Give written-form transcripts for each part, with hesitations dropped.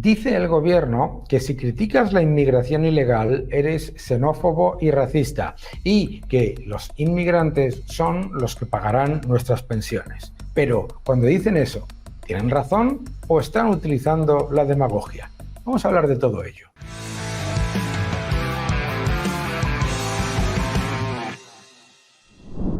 Dice el gobierno que si criticas la inmigración ilegal eres xenófobo y racista y que los inmigrantes son los que pagarán nuestras pensiones. Pero cuando dicen eso, ¿tienen razón o están utilizando la demagogia? Vamos a hablar de todo ello.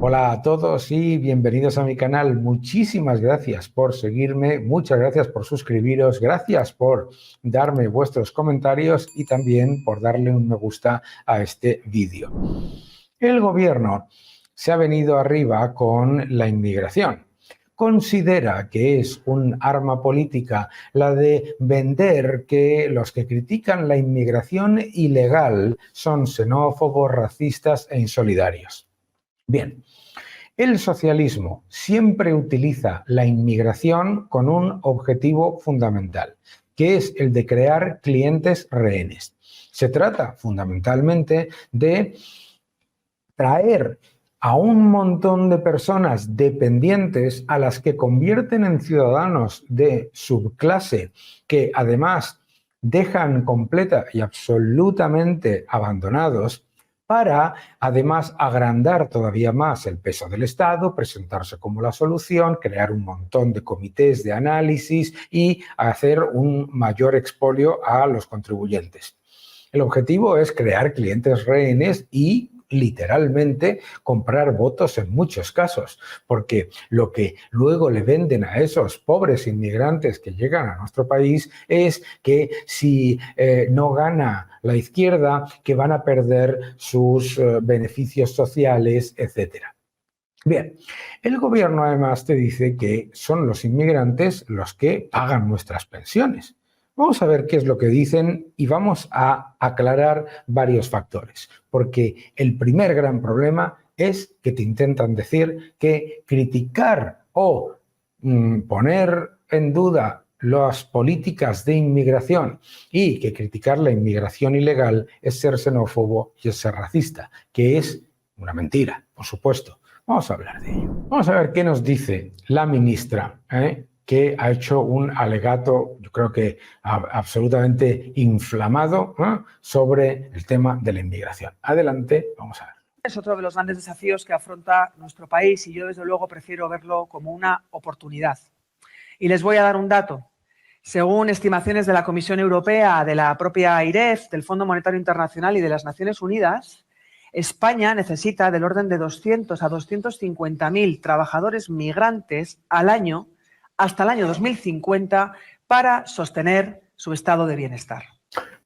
Hola a todos y bienvenidos a mi canal. Muchísimas gracias por seguirme, muchas gracias por suscribiros, gracias por darme vuestros comentarios y también por darle un me gusta a este vídeo. El gobierno se ha venido arriba con la inmigración. Considera que es un arma política la de vender que los que critican la inmigración ilegal son xenófobos, racistas e insolidarios. Bien, el socialismo siempre utiliza la inmigración con un objetivo fundamental, que es el de crear clientes rehenes. Se trata fundamentalmente de traer a un montón de personas dependientes a las que convierten en ciudadanos de subclase, que además dejan completa y absolutamente abandonados, para además agrandar todavía más el peso del Estado, presentarse como la solución, crear un montón de comités de análisis y hacer un mayor expolio a los contribuyentes. El objetivo es crear clientes rehenes y literalmente comprar votos en muchos casos, porque lo que luego le venden a esos pobres inmigrantes que llegan a nuestro país es que si no gana la izquierda, que van a perder sus beneficios sociales, etcétera. Bien, el gobierno además te dice que son los inmigrantes los que pagan nuestras pensiones. Vamos a ver qué es lo que dicen y vamos a aclarar varios factores, porque el primer gran problema es que te intentan decir que criticar o poner en duda las políticas de inmigración y que criticar la inmigración ilegal es ser xenófobo y es ser racista, que es una mentira, por supuesto. Vamos a hablar de ello. Vamos a ver qué nos dice la ministra, que ha hecho un alegato, yo creo que absolutamente inflamado, sobre el tema de la inmigración. Adelante, vamos a ver. Es otro de los grandes desafíos que afronta nuestro país y yo desde luego prefiero verlo como una oportunidad. Y les voy a dar un dato. Según estimaciones de la Comisión Europea, de la propia AIREF, del Fondo Monetario Internacional y de las Naciones Unidas, España necesita del orden de 200 a 250.000 trabajadores migrantes al año hasta el año 2050 para sostener su estado de bienestar.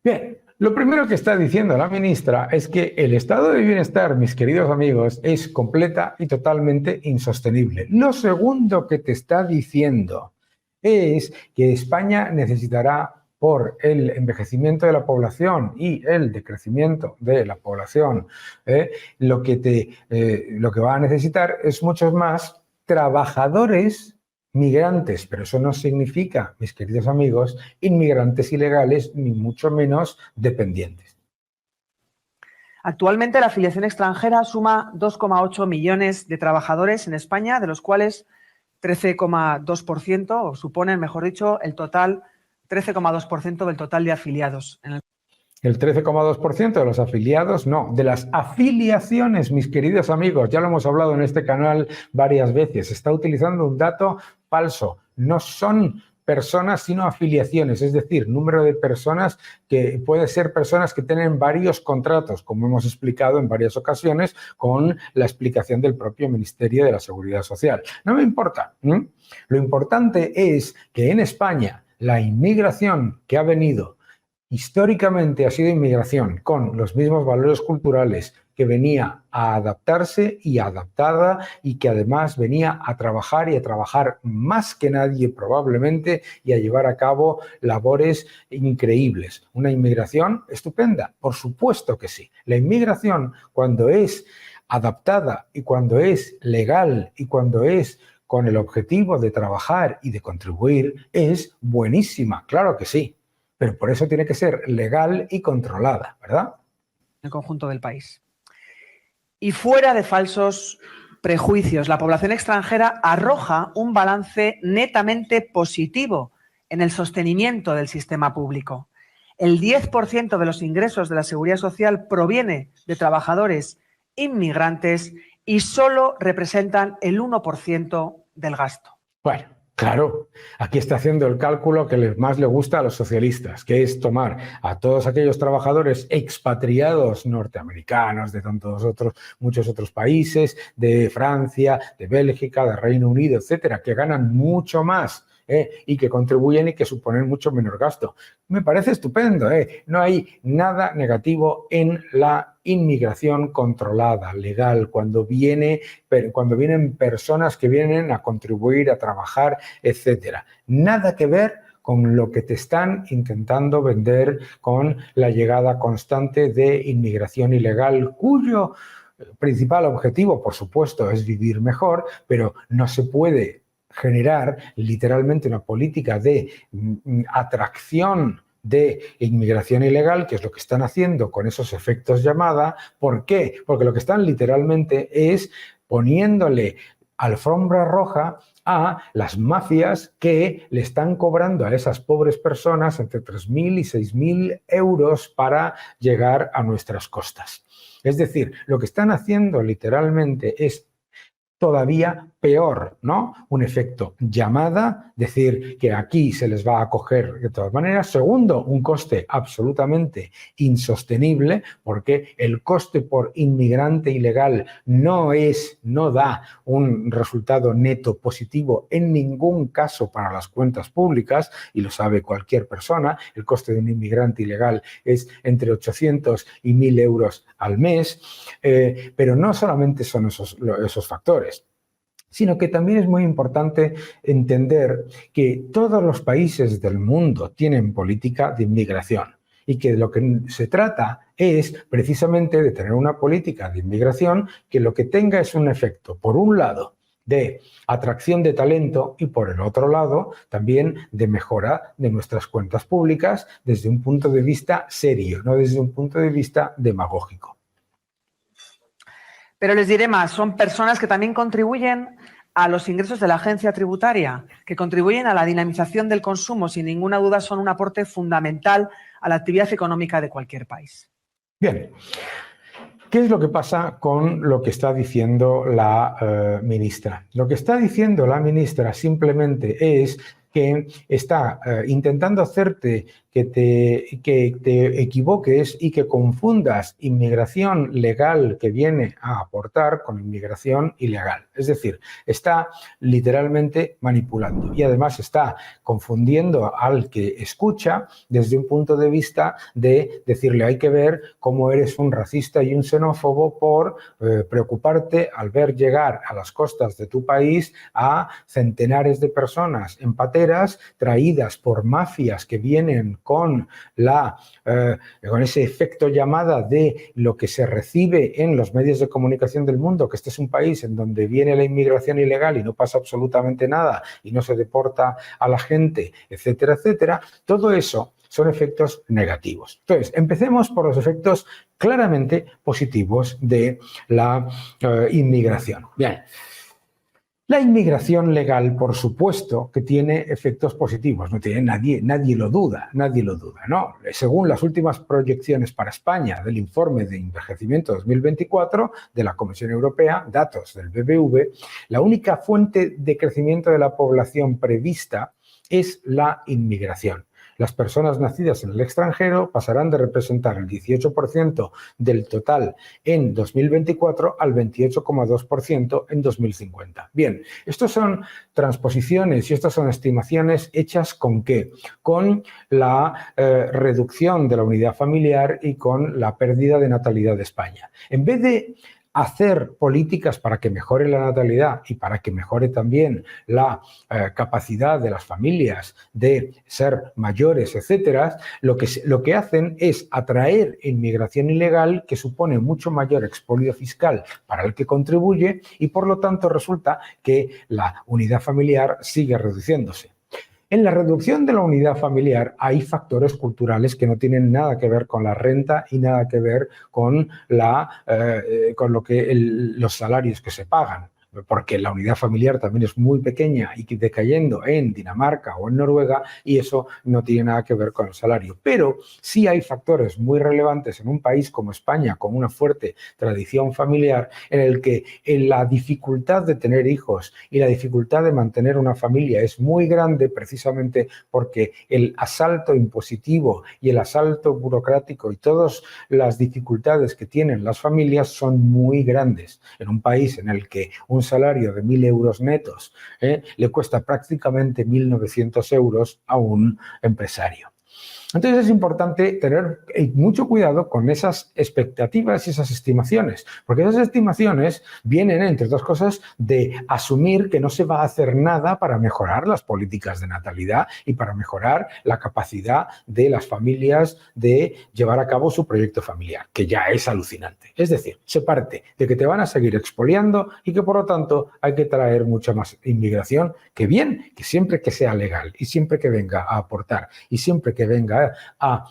Bien, lo primero que está diciendo la ministra es que el estado de bienestar, mis queridos amigos, es completa y totalmente insostenible. Lo segundo que te está diciendo es que España necesitará, por el envejecimiento de la población y el decrecimiento de la población, lo que va a necesitar es muchos más trabajadores migrantes, pero eso no significa, mis queridos amigos, inmigrantes ilegales, ni mucho menos dependientes. Actualmente la afiliación extranjera suma 2,8 millones de trabajadores en España, de los cuales 13,2%, o suponen, mejor dicho, el total, 13,2% del total de afiliados. El 13,2% de los afiliados, no, de las afiliaciones, mis queridos amigos, ya lo hemos hablado en este canal varias veces, está utilizando un dato falso, no son personas sino afiliaciones, es decir, número de personas que puede ser personas que tienen varios contratos, como hemos explicado en varias ocasiones con la explicación del propio Ministerio de la Seguridad Social. No me importa, lo importante es que en España la inmigración que ha venido históricamente ha sido inmigración con los mismos valores culturales, que venía a adaptarse y adaptada y que además venía a trabajar y a trabajar más que nadie probablemente y a llevar a cabo labores increíbles. Una inmigración estupenda, por supuesto que sí. La inmigración, cuando es adaptada y cuando es legal y cuando es con el objetivo de trabajar y de contribuir, es buenísima, claro que sí. Pero por eso tiene que ser legal y controlada, ¿verdad? En el conjunto del país. Y fuera de falsos prejuicios, la población extranjera arroja un balance netamente positivo en el sostenimiento del sistema público. El 10% de los ingresos de la Seguridad Social proviene de trabajadores inmigrantes y solo representan el 1% del gasto. Bueno, claro, aquí está haciendo el cálculo que más le gusta a los socialistas, que es tomar a todos aquellos trabajadores expatriados norteamericanos, de muchos otros países, de Francia, de Bélgica, de Reino Unido, etcétera, que ganan mucho más y que contribuyen y que suponen mucho menor gasto. Me parece estupendo. No hay nada negativo en la inmigración controlada, legal, cuando vienen personas que vienen a contribuir, a trabajar, etcétera. Nada que ver con lo que te están intentando vender con la llegada constante de inmigración ilegal, cuyo principal objetivo, por supuesto, es vivir mejor, pero no se puede generar literalmente una política de atracción de inmigración ilegal, que es lo que están haciendo con esos efectos llamada. ¿Por qué? Porque lo que están literalmente es poniéndole alfombra roja a las mafias que le están cobrando a esas pobres personas entre 3.000 y 6.000 euros para llegar a nuestras costas. Es decir, lo que están haciendo literalmente es todavía peor, ¿no? Un efecto llamada, decir que aquí se les va a acoger de todas maneras. Segundo, un coste absolutamente insostenible, porque el coste por inmigrante ilegal no da un resultado neto positivo en ningún caso para las cuentas públicas, y lo sabe cualquier persona. El coste de un inmigrante ilegal es entre 800 y 1.000 euros al mes, pero no solamente son esos factores, sino que también es muy importante entender que todos los países del mundo tienen política de inmigración y que de lo que se trata es precisamente de tener una política de inmigración que lo que tenga es un efecto, por un lado, de atracción de talento y por el otro lado también de mejora de nuestras cuentas públicas desde un punto de vista serio, no desde un punto de vista demagógico. Pero les diré más, son personas que también contribuyen a los ingresos de la agencia tributaria, que contribuyen a la dinamización del consumo, sin ninguna duda son un aporte fundamental a la actividad económica de cualquier país. Bien, ¿qué es lo que pasa con lo que está diciendo la ministra? Lo que está diciendo la ministra simplemente es que está intentando hacerte que te equivoques y que confundas inmigración legal que viene a aportar con inmigración ilegal. Es decir, está literalmente manipulando y además está confundiendo al que escucha desde un punto de vista de decirle hay que ver cómo eres un racista y un xenófobo por preocuparte al ver llegar a las costas de tu país a centenares de personas en pateras traídas por mafias que vienen con ese efecto llamada de lo que se recibe en los medios de comunicación del mundo, que este es un país en donde viene la inmigración ilegal y no pasa absolutamente nada y no se deporta a la gente, etcétera, etcétera. Todo eso son efectos negativos. Entonces, empecemos por los efectos claramente positivos de la inmigración. Bien. La inmigración legal, por supuesto, que tiene efectos positivos, no tiene nadie lo duda, ¿no? Según las últimas proyecciones para España del informe de envejecimiento 2024 de la Comisión Europea, datos del BBV, la única fuente de crecimiento de la población prevista es la inmigración. Las personas nacidas en el extranjero pasarán de representar el 18% del total en 2024 al 28,2% en 2050. Bien, estas son transposiciones y estas son estimaciones hechas ¿con qué? Con la reducción de la unidad familiar y con la pérdida de natalidad de España. En vez de hacer políticas para que mejore la natalidad y para que mejore también la capacidad de las familias de ser mayores, etcétera, lo que hacen es atraer inmigración ilegal que supone mucho mayor expolio fiscal para el que contribuye y por lo tanto resulta que la unidad familiar sigue reduciéndose. En la reducción de la unidad familiar hay factores culturales que no tienen nada que ver con la renta y nada que ver con los salarios que se pagan. porque la unidad familiar también es muy pequeña y decayendo en Dinamarca o en Noruega, y eso no tiene nada que ver con el salario. Pero sí hay factores muy relevantes en un país como España, con una fuerte tradición familiar, en el que la dificultad de tener hijos y la dificultad de mantener una familia es muy grande, precisamente porque el asalto impositivo y el asalto burocrático y todas las dificultades que tienen las familias son muy grandes. En un país en el que un salario de 1.000 euros netos le cuesta prácticamente 1.900 euros a un empresario. Entonces es importante tener mucho cuidado con esas expectativas y esas estimaciones, porque esas estimaciones vienen, entre otras cosas, de asumir que no se va a hacer nada para mejorar las políticas de natalidad y para mejorar la capacidad de las familias de llevar a cabo su proyecto familiar, que ya es alucinante. Es decir, se parte de que te van a seguir expoliando y que, por lo tanto, hay que traer mucha más inmigración, que bien, que siempre que sea legal y siempre que venga a aportar y siempre que venga a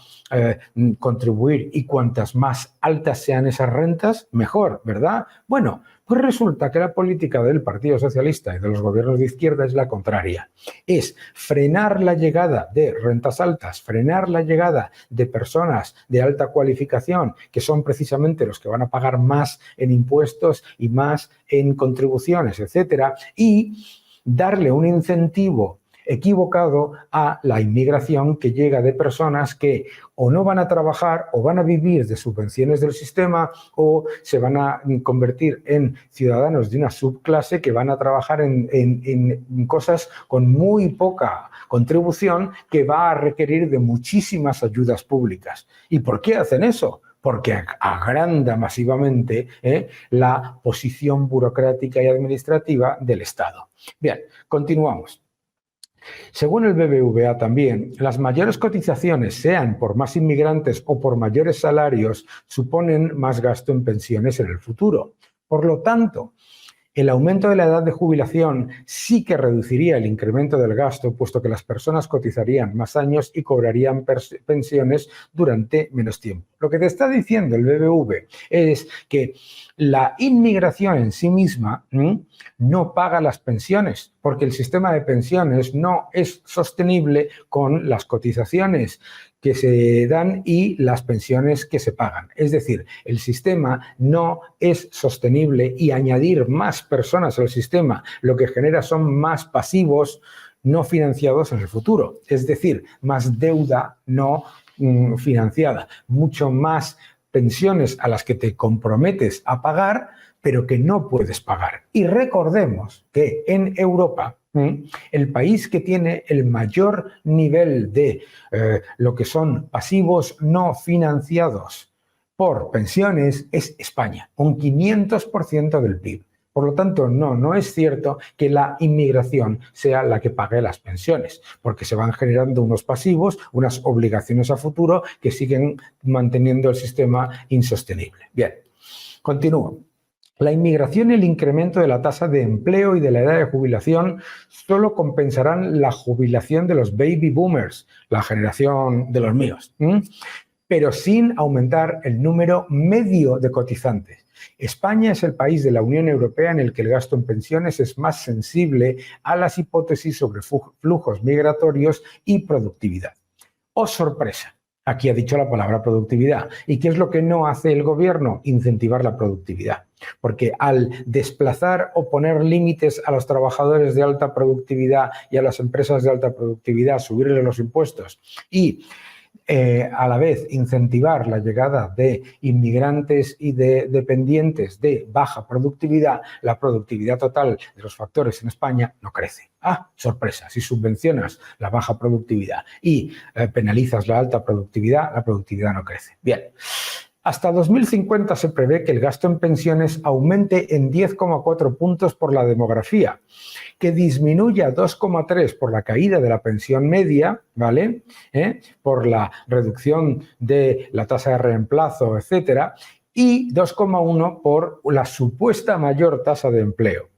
contribuir, y cuantas más altas sean esas rentas, mejor, ¿verdad? Bueno, pues resulta que la política del Partido Socialista y de los gobiernos de izquierda es la contraria. Es frenar la llegada de rentas altas, frenar la llegada de personas de alta cualificación, que son precisamente los que van a pagar más en impuestos y más en contribuciones, etcétera, y darle un incentivo equivocado a la inmigración que llega de personas que o no van a trabajar o van a vivir de subvenciones del sistema o se van a convertir en ciudadanos de una subclase que van a trabajar en cosas con muy poca contribución, que va a requerir de muchísimas ayudas públicas. ¿Y por qué hacen eso? Porque agranda masivamente la posición burocrática y administrativa del Estado. Bien, continuamos. Según el BBVA también, las mayores cotizaciones, sean por más inmigrantes o por mayores salarios, suponen más gasto en pensiones en el futuro. Por lo tanto, el aumento de la edad de jubilación sí que reduciría el incremento del gasto, puesto que las personas cotizarían más años y cobrarían pensiones durante menos tiempo. Lo que te está diciendo el BBV es que la inmigración en sí misma no paga las pensiones, porque el sistema de pensiones no es sostenible con las cotizaciones que se dan y las pensiones que se pagan. Es decir, el sistema no es sostenible, y añadir más personas al sistema lo que genera son más pasivos no financiados en el futuro. Es decir, más deuda no financiada, mucho más pensiones a las que te comprometes a pagar, pero que no puedes pagar. Y recordemos que en Europa, el país que tiene el mayor nivel de lo que son pasivos no financiados por pensiones es España, un 500% del PIB. Por lo tanto, no es cierto que la inmigración sea la que pague las pensiones, porque se van generando unos pasivos, unas obligaciones a futuro que siguen manteniendo el sistema insostenible. Bien, continúo. La inmigración y el incremento de la tasa de empleo y de la edad de jubilación solo compensarán la jubilación de los baby boomers, la generación de los míos, pero sin aumentar el número medio de cotizantes. España es el país de la Unión Europea en el que el gasto en pensiones es más sensible a las hipótesis sobre flujos migratorios y productividad. ¡Oh, sorpresa! Aquí ha dicho la palabra productividad. ¿Y qué es lo que no hace el gobierno? Incentivar la productividad. Porque al desplazar o poner límites a los trabajadores de alta productividad y a las empresas de alta productividad, subirles los impuestos y a la vez incentivar la llegada de inmigrantes y de dependientes de baja productividad, la productividad total de los factores en España no crece. ¡Ah, sorpresa! Si subvencionas la baja productividad y penalizas la alta productividad, la productividad no crece. Bien. Hasta 2050 se prevé que el gasto en pensiones aumente en 10,4 puntos por la demografía, que disminuya 2,3 por la caída de la pensión media, ¿vale? Por la reducción de la tasa de reemplazo, etcétera, y 2,1 por la supuesta mayor tasa de empleo.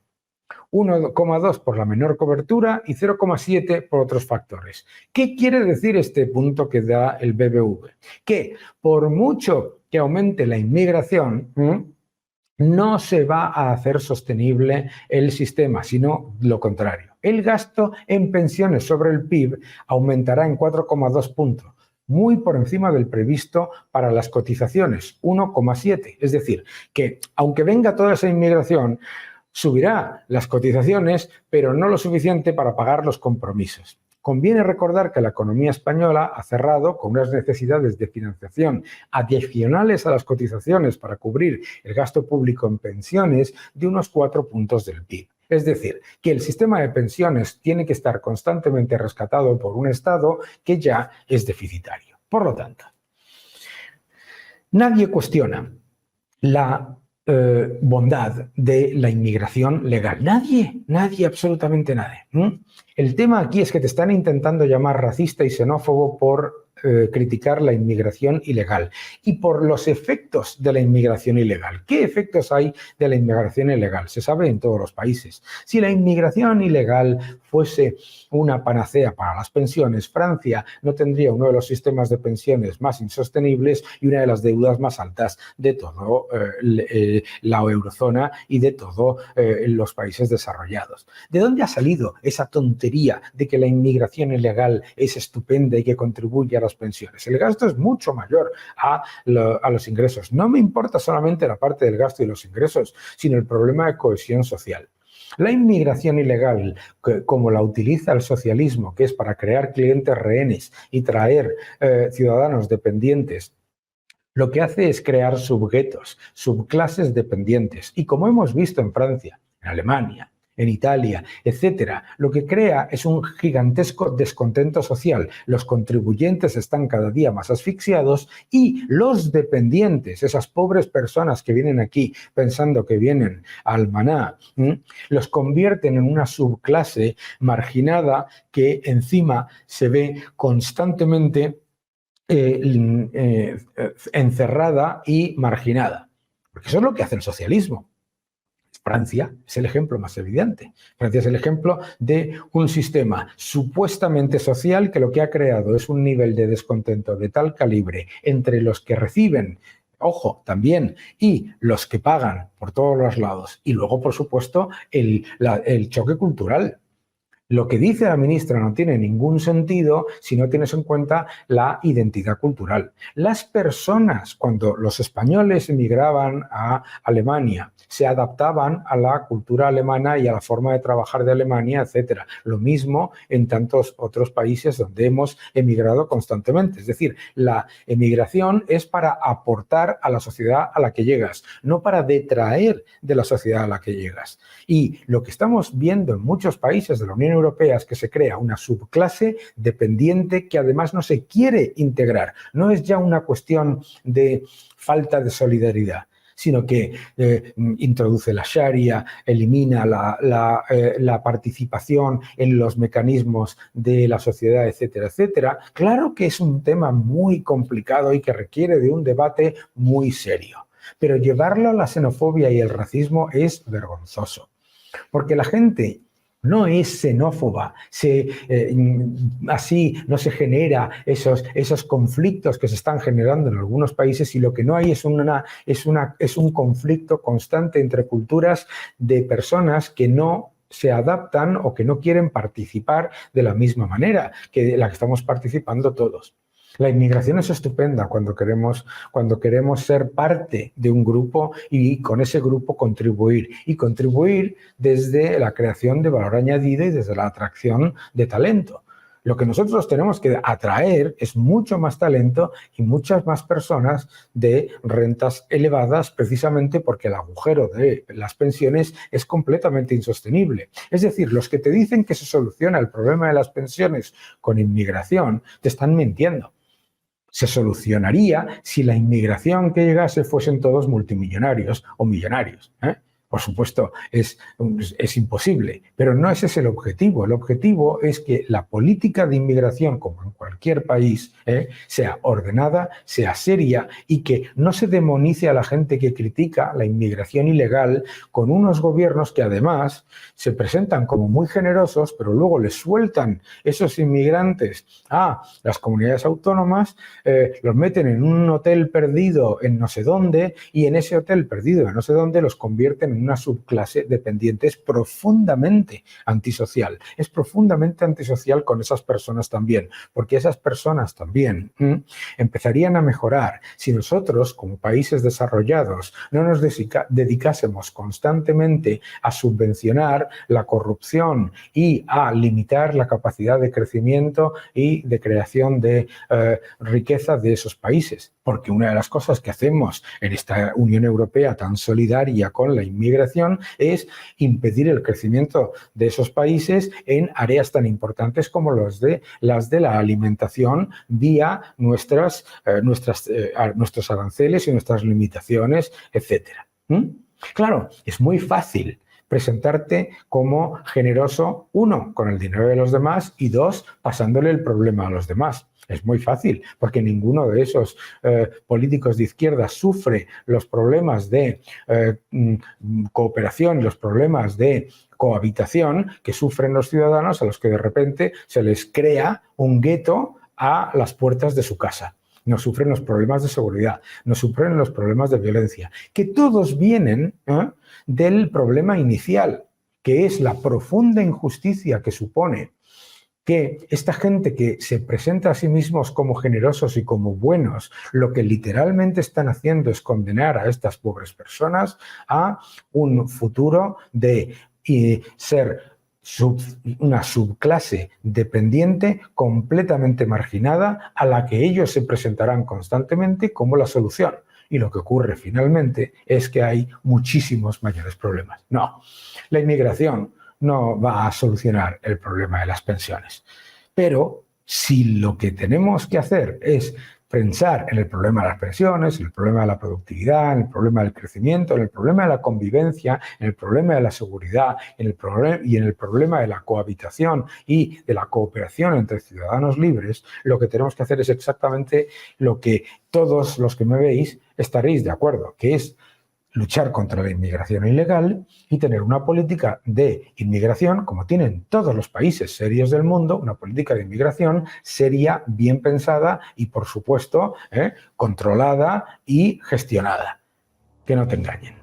1,2 por la menor cobertura y 0,7 por otros factores. ¿Qué quiere decir este punto que da el BBV? Que por mucho que aumente la inmigración, no se va a hacer sostenible el sistema, sino lo contrario. El gasto en pensiones sobre el PIB aumentará en 4,2 puntos, muy por encima del previsto para las cotizaciones, 1,7. Es decir, que aunque venga toda esa inmigración, subirá las cotizaciones, pero no lo suficiente para pagar los compromisos. Conviene recordar que la economía española ha cerrado con unas necesidades de financiación adicionales a las cotizaciones para cubrir el gasto público en pensiones de unos 4 puntos del PIB. Es decir, que el sistema de pensiones tiene que estar constantemente rescatado por un Estado que ya es deficitario. Por lo tanto, nadie cuestiona la bondad de la inmigración legal. Nadie, absolutamente nadie. El tema aquí es que te están intentando llamar racista y xenófobo por criticar la inmigración ilegal y por los efectos de la inmigración ilegal. ¿Qué efectos hay de la inmigración ilegal? Se sabe en todos los países. Si la inmigración ilegal fuese una panacea para las pensiones, Francia no tendría uno de los sistemas de pensiones más insostenibles y una de las deudas más altas de todo la eurozona y de todos los países desarrollados. ¿De dónde ha salido esa tontería de que la inmigración ilegal es estupenda y que contribuye a las pensiones? El gasto es mucho mayor a los ingresos. No me importa solamente la parte del gasto y los ingresos, sino el problema de cohesión social. La inmigración ilegal, como la utiliza el socialismo, que es para crear clientes rehenes y traer ciudadanos dependientes, lo que hace es crear subguetos, subclases dependientes. Y como hemos visto en Francia, en Alemania, en Italia, etcétera, lo que crea es un gigantesco descontento social. Los contribuyentes están cada día más asfixiados y los dependientes, esas pobres personas que vienen aquí pensando que vienen al maná, los convierten en una subclase marginada que encima se ve constantemente encerrada y marginada. Porque eso es lo que hace el socialismo. Francia es el ejemplo más evidente. Francia es el ejemplo de un sistema supuestamente social que lo que ha creado es un nivel de descontento de tal calibre entre los que reciben, ojo, también, y los que pagan por todos los lados. Y luego, por supuesto, el choque cultural. Lo que dice la ministra no tiene ningún sentido si no tienes en cuenta la identidad cultural. Las personas, cuando los españoles emigraban a Alemania, se adaptaban a la cultura alemana y a la forma de trabajar de Alemania, etc. Lo mismo en tantos otros países donde hemos emigrado constantemente. Es decir, la emigración es para aportar a la sociedad a la que llegas, no para detraer de la sociedad a la que llegas. Y lo que estamos viendo en muchos países de la Unión Europea es que se crea una subclase dependiente que además no se quiere integrar. No es ya una cuestión de falta de solidaridad, sino que introduce la Sharia, elimina la participación en los mecanismos de la sociedad, etcétera, etcétera. Claro que es un tema muy complicado y que requiere de un debate muy serio, pero llevarlo a la xenofobia y el racismo es vergonzoso, porque la gente no es xenófoba, así no se genera esos conflictos que se están generando en algunos países, y lo que no hay es un conflicto constante entre culturas de personas que no se adaptan o que no quieren participar de la misma manera que la que estamos participando todos. La inmigración es estupenda cuando queremos ser parte de un grupo y con ese grupo contribuir. Y contribuir desde la creación de valor añadido y desde la atracción de talento. Lo que nosotros tenemos que atraer es mucho más talento y muchas más personas de rentas elevadas, precisamente porque el agujero de las pensiones es completamente insostenible. Es decir, los que te dicen que se soluciona el problema de las pensiones con inmigración te están mintiendo. Se solucionaría si la inmigración que llegase fuesen todos multimillonarios o millonarios, por supuesto, es imposible, pero no ese es el objetivo. El objetivo es que la política de inmigración, como en cualquier país, sea ordenada, sea seria y que no se demonice a la gente que critica la inmigración ilegal con unos gobiernos que además se presentan como muy generosos, pero luego les sueltan esos inmigrantes a las comunidades autónomas, los meten en un hotel perdido en no sé dónde y en ese hotel perdido en no sé dónde los convierten en una subclase dependiente. Es profundamente antisocial. Es profundamente antisocial con esas personas también, porque esas personas también empezarían a mejorar si nosotros, como países desarrollados, no nos dedicásemos constantemente a subvencionar la corrupción y a limitar la capacidad de crecimiento y de creación de riqueza de esos países. Porque una de las cosas que hacemos en esta Unión Europea tan solidaria con la inmigración es impedir el crecimiento de esos países en áreas tan importantes como las de la alimentación vía nuestros aranceles y nuestras limitaciones, etc. Claro, es muy fácil presentarte como generoso, uno, con el dinero de los demás y dos, pasándole el problema a los demás. Es muy fácil, porque ninguno de esos políticos de izquierda sufre los problemas de cooperación, los problemas de cohabitación que sufren los ciudadanos a los que de repente se les crea un gueto a las puertas de su casa. No sufren los problemas de seguridad, no sufren los problemas de violencia, que todos vienen del problema inicial, que es la profunda injusticia que supone que esta gente que se presenta a sí mismos como generosos y como buenos, lo que literalmente están haciendo es condenar a estas pobres personas a un futuro de ser una subclase dependiente completamente marginada a la que ellos se presentarán constantemente como la solución. Y lo que ocurre finalmente es que hay muchísimos mayores problemas. No, la inmigración no va a solucionar el problema de las pensiones. Pero si lo que tenemos que hacer es pensar en el problema de las pensiones, en el problema de la productividad, en el problema del crecimiento, en el problema de la convivencia, en el problema de la seguridad, en el problema de la cohabitación y de la cooperación entre ciudadanos libres, lo que tenemos que hacer es exactamente lo que todos los que me veis estaréis de acuerdo, que es luchar contra la inmigración ilegal y tener una política de inmigración, como tienen todos los países serios del mundo, una política de inmigración seria, bien pensada y, por supuesto, controlada y gestionada. Que no te engañen.